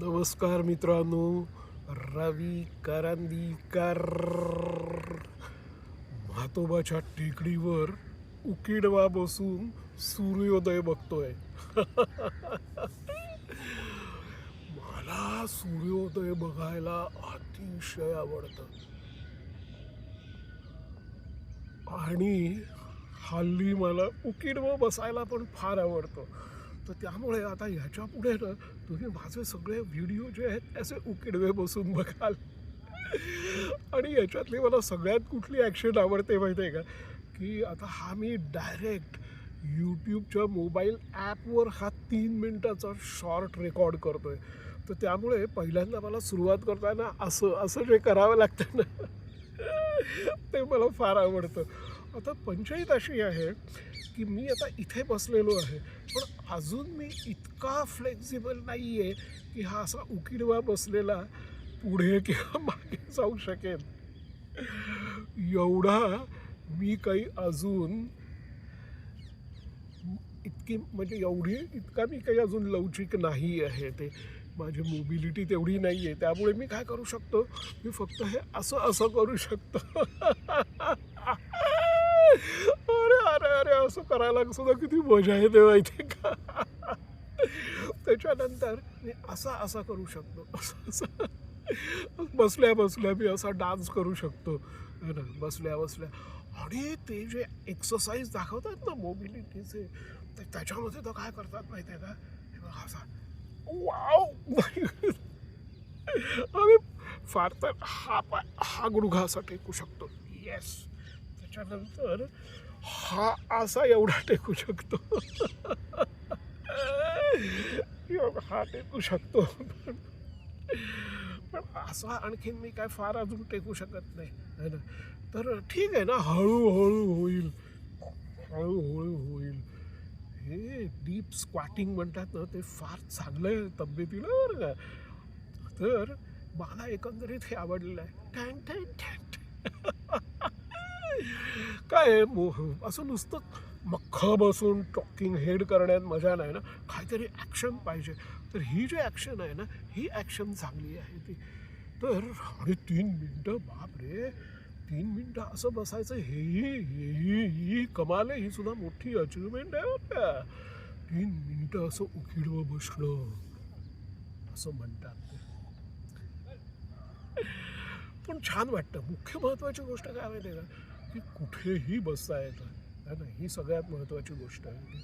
नमस्कार मित्रांनो, रवी करंदीकर म्हातोबाच्या टेकडीवर उकिडवा बसून सूर्योदय बघतोय. मला सूर्योदय बघायला अतिशय आवडतं आणि हल्ली मला उकिडवा बसायला पण फार आवडतं. तर त्यामुळे आता ह्याच्या पुढे ना तुम्ही माझे सगळे व्हिडिओ जे आहेत असे उकिडवे बसून बघाल. आणि याच्यातली मला सगळ्यात कुठली ॲक्शन आवडते माहिती आहे का, की आता हा मी डायरेक्ट यूट्यूबच्या मोबाईल ॲपवर हा 3 मिनिटाचा शॉर्ट रेकॉर्ड करतो आहे. तर त्यामुळे पहिल्यांदा मला सुरुवात करताना असं असं जे करावं लागतं ना ते मला फार आवडतं. आता पंचायत अशी आहे की मी आता इथे बसलेलो आहे, पण अजून मी इतका फ्लेक्झिबल नाही आहे की हा असा उकिडवा बसलेला पुढे किंवा मागे जाऊ शकेन. एवढा मी काही अजून इतका मी काही अजून लवचिक नाही आहे. ते माझी मोबिलिटी तेवढी नाही आहे. त्यामुळे मी काय करू शकतो, मी फक्त हे असं असं करू शकतो. अरे अरे अरे असं करायला सुद्धा किती मजा येते माहिती आहे का. त्याच्यानंतर मी असा असा करू शकतो, असं असं बसल्या बसल्या मी असा डान्स करू शकतो है ना, बसल्या बसल्या. आणि ते जे एक्सरसाइज दाखवतात ना मोबिलिटीचे, तर त्याच्यामध्ये तर काय करतात माहिती आहे का, हे बघा असा वाव. आणि फार तर हा गुडघा असा टेकू शकतो. येस. त्याच्यानंतर हा असा एवढा टेकू शकतो. हा टेकू शकतो. पण असा आणखीन मी काय फार अजून टेकू शकत नाही है ना. तर ठीक आहे ना, हळूहळू होईल, हळूहळू होईल. हे डीप स्क्वॅटिंग म्हणतात ना, ते फार चांगलं आहे तब्येतीला बरं का. तर मला एकंदरीत हे आवडलेलं आहे. टॅन टॅन टॅन. काय आहे, असं नुसतं मख्ख बसून टॉकिंग हेड करण्यात मजा नाही ना, काहीतरी ॲक्शन पाहिजे. तर ही जी ॲक्शन आहे ना, ही ॲक्शन चांगली आहे ती. तर आणि 3 मिनटं, बाप रे, 3 मिनटं असं बसायचं, ही कमाल आहे. ही सुद्धा मोठी अचिव्हमेंट आहे बरं का. 3 मिनिटं असं उकिडवं बसणं असं म्हणतात ते. पण छान वाटतं. मुख्य महत्त्वाची गोष्ट काय माहिती आहे का, की कुठेही बसता येतं है ना, ही सगळ्यात महत्त्वाची गोष्ट आहे.